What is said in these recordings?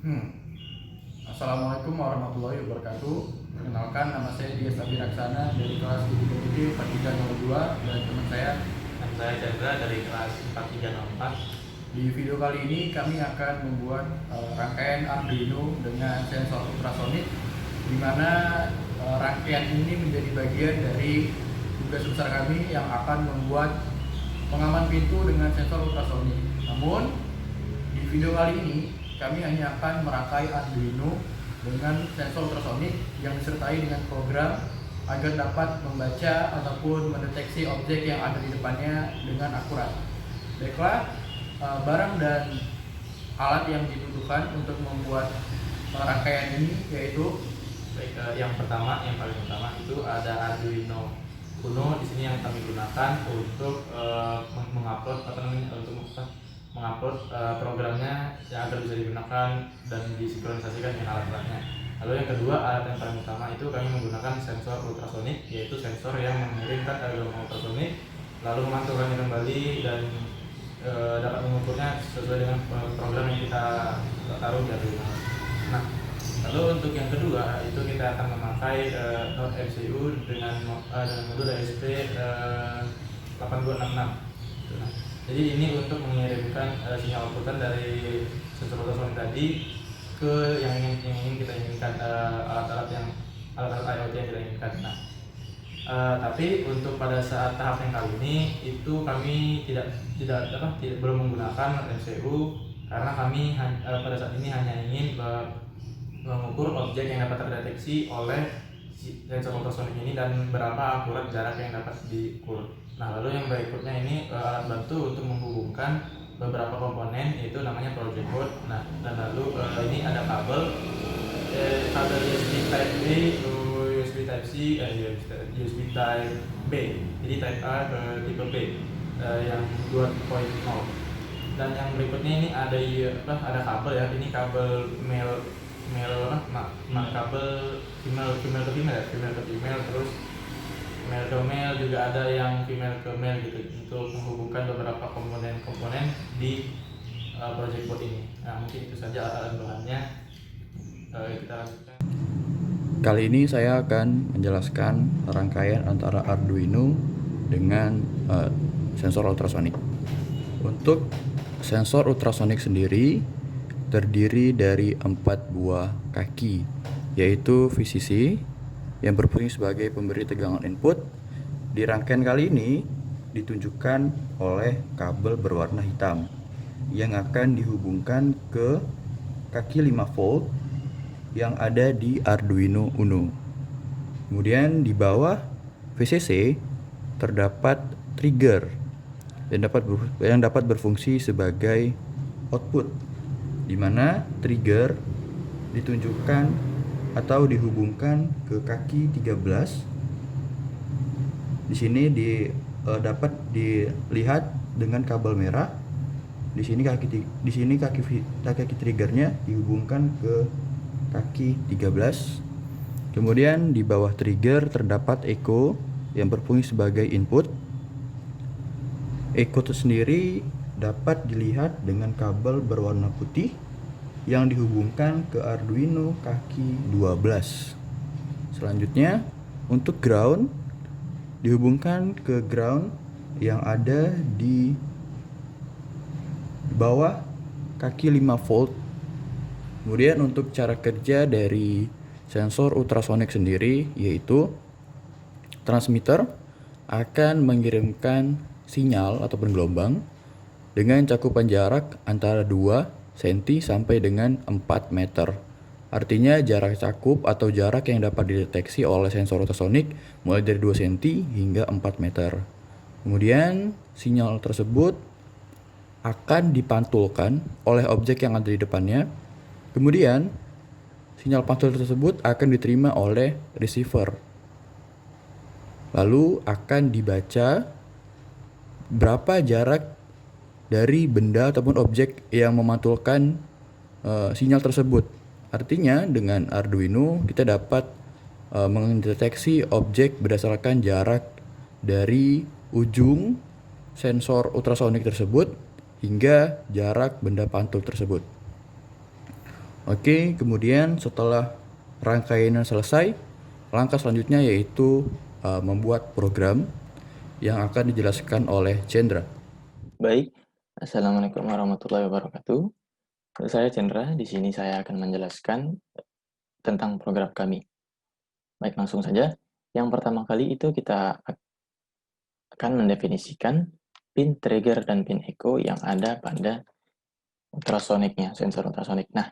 Hmm. Assalamualaikum warahmatullahi wabarakatuh. Perkenalkan, nama saya Dias Abiraksana dari kelas 7 4302 dan teman saya. Dan saya Chandra dari kelas 4304. Di video kali ini kami akan membuat rangkaian Arduino dengan sensor ultrasonik, di mana rangkaian ini menjadi bagian dari tugas besar kami yang akan membuat pengaman pintu dengan sensor ultrasonik. Namun di video kali ini kami hanya akan merangkai Arduino dengan sensor ultrasonik yang disertai dengan program agar dapat membaca ataupun mendeteksi objek yang ada di depannya dengan akurat. Baiklah, barang dan alat yang dibutuhkan untuk membuat rangkaian ini yaitu Yang paling utama itu ada Arduino Uno. Di sini yang kami gunakan untuk mengupload programnya yang agar bisa digunakan dan disinkronisasikan dengan alat-alatnya. Lalu yang kedua, alat yang paling utama itu kami menggunakan sensor ultrasonik, yaitu sensor yang mengirimkan gelombang ultrasonik lalu memantulkannya kembali dan dapat mengukurnya sesuai dengan program yang kita taruh di Arduino. Nah, lalu untuk yang kedua itu kita akan memakai Node MCU dengan modul ESP 8266. Nah, jadi ini untuk mengirimkan sinyal outputan dari sensor ultrasonik tadi ke yang ingin kita inginkan, alat-alat IoT yang kita inginkan. Nah, tapi untuk pada saat tahap yang kali ini itu kami belum menggunakan MCU karena kami pada saat ini hanya ingin mengukur objek yang dapat terdeteksi oleh sensor ultrasonik ini dan berapa akurat jarak yang dapat diukur. Nah, lalu yang berikutnya ini alat bantu untuk menghubungkan beberapa komponen, yaitu namanya project board. Nah, dan lalu ini ada kabel USB Type B, USB Type C, USB Type B. Jadi Type A ke tipe B yang 2.0. Dan yang berikutnya ini ada kabel ya. Ini kabel kabel female ke female, terus male ke male, juga ada yang female ke male gitu, untuk menghubungkan beberapa komponen di project board ini. Nah, mungkin itu saja alat bahannya. Kita lanjutkan. kali ini saya akan menjelaskan rangkaian antara Arduino dengan sensor ultrasonik. Untuk sensor ultrasonik sendiri terdiri dari 4 buah kaki, yaitu VCC yang berfungsi sebagai pemberi tegangan input. Di rangkaian kali ini ditunjukkan oleh kabel berwarna hitam yang akan dihubungkan ke kaki 5 volt yang ada di Arduino Uno. Kemudian di bawah VCC terdapat trigger yang dapat berfungsi sebagai output, di mana trigger ditunjukkan atau dihubungkan ke kaki 13. Di sini dapat dilihat dengan kabel merah. Di sini kaki triggernya dihubungkan ke kaki 13. Kemudian di bawah trigger terdapat echo yang berfungsi sebagai input. Echo itu sendiri dapat dilihat dengan kabel berwarna putih yang dihubungkan ke Arduino kaki 12. Selanjutnya, untuk ground dihubungkan ke ground yang ada di bawah kaki 5 volt. Kemudian untuk cara kerja dari sensor ultrasonik sendiri, yaitu transmitter akan mengirimkan sinyal ataupun gelombang dengan cakupan jarak antara 2 cm sampai dengan 4 meter. Artinya jarak cakup atau jarak yang dapat dideteksi oleh sensor ultrasonik mulai dari 2 cm hingga 4 meter. Kemudian sinyal tersebut akan dipantulkan oleh objek yang ada di depannya. Kemudian sinyal pantul tersebut akan diterima oleh receiver. Lalu akan dibaca berapa jarak dari benda ataupun objek yang memantulkan sinyal tersebut. Artinya dengan Arduino kita dapat mendeteksi objek berdasarkan jarak dari ujung sensor ultrasonik tersebut hingga jarak benda pantul tersebut. Oke, kemudian setelah rangkaiannya selesai, langkah selanjutnya yaitu membuat program yang akan dijelaskan oleh Chandra. Baik, Assalamualaikum warahmatullahi wabarakatuh. Saya Chandra, di sini saya akan menjelaskan tentang program kami. Baik, langsung saja. Yang pertama kali itu kita akan mendefinisikan pin trigger dan pin echo yang ada pada ultrasoniknya, sensor ultrasonik. Nah,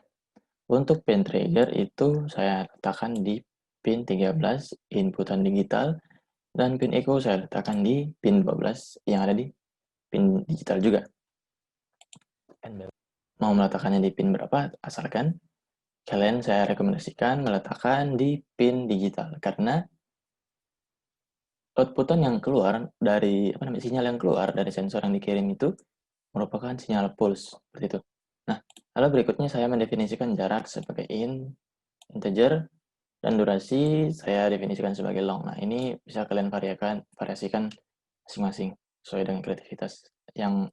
untuk pin trigger itu saya letakkan di pin 13 inputan digital dan pin echo saya letakkan di pin 12 yang ada di pin digital juga. Mau meletakkannya di pin berapa, asalkan kalian saya rekomendasikan meletakkan di pin digital karena outputan yang keluar dari sinyal yang keluar dari sensor yang dikirim itu merupakan sinyal pulse seperti itu. Nah, lalu berikutnya saya mendefinisikan jarak sebagai integer, dan durasi saya definisikan sebagai long. Nah, ini bisa kalian variasikan masing-masing sesuai dengan kreativitas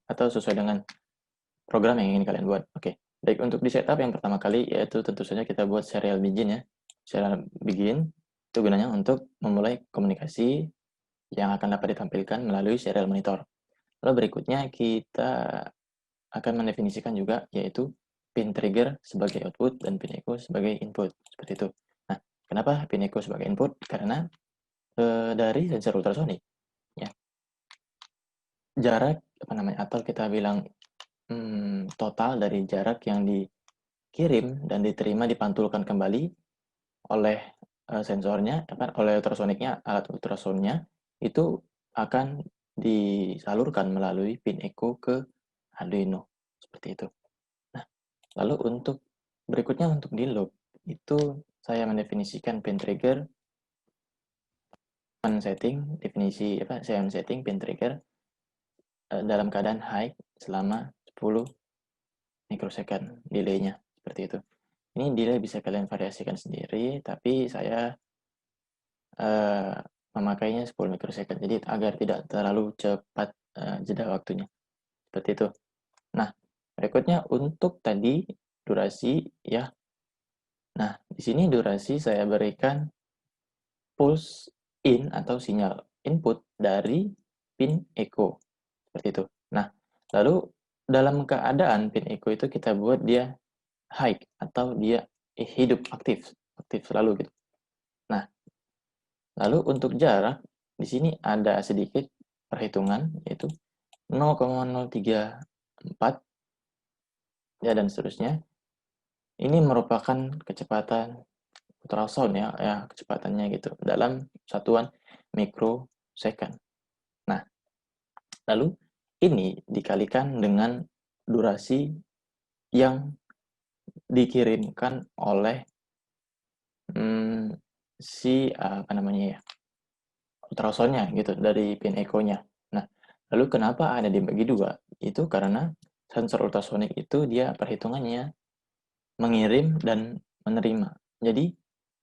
atau sesuai dengan program yang ingin kalian buat. Oke, baik, untuk di setup yang pertama kali yaitu tentu saja kita buat serial begin ya. Serial begin itu gunanya untuk memulai komunikasi yang akan dapat ditampilkan melalui serial monitor. Lalu berikutnya kita akan mendefinisikan juga yaitu pin trigger sebagai output dan pin echo sebagai input, seperti itu. Nah, kenapa pin echo sebagai input? Karena dari sensor ultrasonik ya, jarak atau kita bilang total dari jarak yang dikirim dan diterima dipantulkan kembali oleh sensornya, oleh ultrasoniknya, alat ultrasonnya itu akan disalurkan melalui pin echo ke Arduino, seperti itu. Nah, lalu untuk berikutnya untuk di loop itu saya mendefinisikan pin trigger saya setting pin trigger dalam keadaan high selama 10 mikrosecond delay-nya, seperti itu. Ini delay bisa kalian variasikan sendiri, tapi saya memakainya 10 mikrosecond, jadi agar tidak terlalu cepat jeda waktunya, seperti itu. Nah, berikutnya untuk tadi durasi ya. Nah, di sini durasi saya berikan pulse in atau sinyal input dari pin echo, seperti itu. Nah, lalu dalam keadaan pin echo itu kita buat dia high atau dia hidup aktif selalu gitu. Nah, lalu untuk jarak di sini ada sedikit perhitungan yaitu 0,034 ya dan seterusnya. Ini merupakan kecepatan ultrasound ya kecepatannya gitu dalam satuan mikrosecond. Nah, lalu ini dikalikan dengan durasi yang dikirimkan oleh si ultrasoundnya gitu dari pin echo-nya. Nah, lalu kenapa ada dibagi dua? Itu karena sensor ultrasonik itu dia perhitungannya mengirim dan menerima. Jadi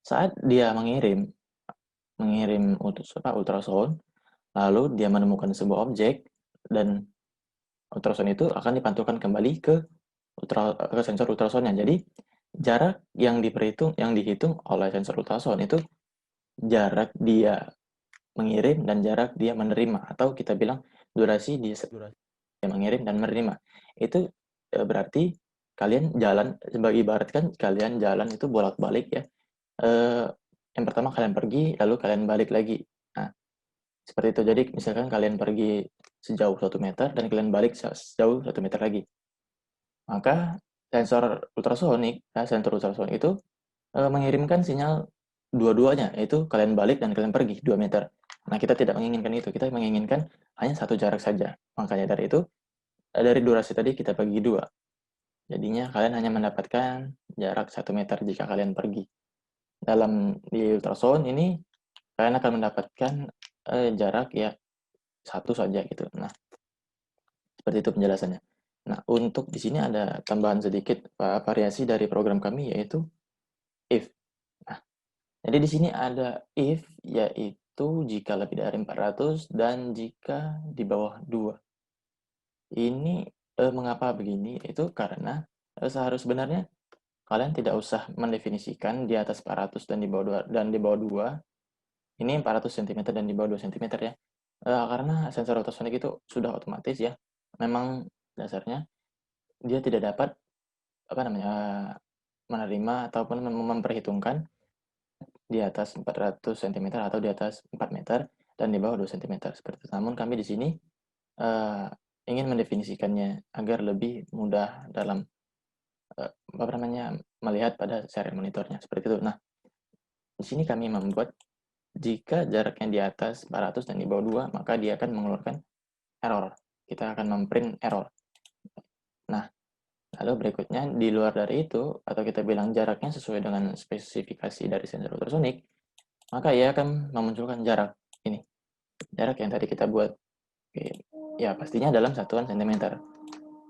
saat dia mengirim ultrasound, lalu dia menemukan sebuah objek dan ultrasound itu akan dipantulkan kembali ke sensor ultrasoundnya. Jadi jarak yang dihitung oleh sensor ultrasound itu jarak dia mengirim dan jarak dia menerima, atau kita bilang durasi dia mengirim dan menerima. Itu berarti kalian jalan, sebagai ibarat kan kalian jalan itu bolak-balik ya. Yang pertama kalian pergi, lalu kalian balik lagi. Nah, seperti itu. Jadi misalkan kalian pergi sejauh 1 meter dan kalian balik sejauh 1 meter lagi. Maka sensor ultrasonik itu mengirimkan sinyal dua-duanya, yaitu kalian balik dan kalian pergi 2 meter. Nah, kita tidak menginginkan itu. Kita menginginkan hanya satu jarak saja. Makanya dari itu, dari durasi tadi kita bagi dua. Jadinya kalian hanya mendapatkan jarak 1 meter jika kalian pergi. Di ultrasound ini, kalian akan mendapatkan jarak ya satu saja gitu. Nah, seperti itu penjelasannya. Nah, untuk di sini ada tambahan sedikit variasi dari program kami yaitu if. Nah, jadi di sini ada if yaitu jika lebih dari 400 dan jika di bawah 2. Ini mengapa begini? Itu karena sebenarnya kalian tidak usah mendefinisikan di atas 400 dan di bawah 2 dan di bawah 2. Ini 400 cm dan di bawah 2 cm ya. Karena sensor ultrasonik itu sudah otomatis ya. Memang dasarnya dia tidak dapat apa namanya menerima ataupun memperhitungkan di atas 400 cm atau di atas 4 meter dan di bawah 2 cm seperti itu. Namun kami di sini ingin mendefinisikannya agar lebih mudah dalam apa namanya melihat pada serial monitornya seperti itu. Nah, di sini kami membuat jika jaraknya di atas 400 dan di bawah 2, maka dia akan mengeluarkan error. Kita akan memprint error. Nah, lalu berikutnya di luar dari itu, atau kita bilang jaraknya sesuai dengan spesifikasi dari sensor ultrasonik, maka ia akan memunculkan jarak ini. Jarak yang tadi kita buat. Ya, pastinya dalam satuan sentimeter.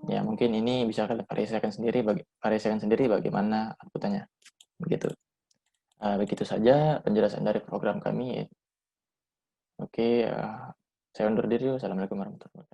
Ya, mungkin ini bisa kalian variasikan sendiri bagaimana outputnya. Begitu. Begitu saja penjelasan dari program kami. Oke, saya undur diri. Wassalamualaikum warahmatullahi wabarakatuh.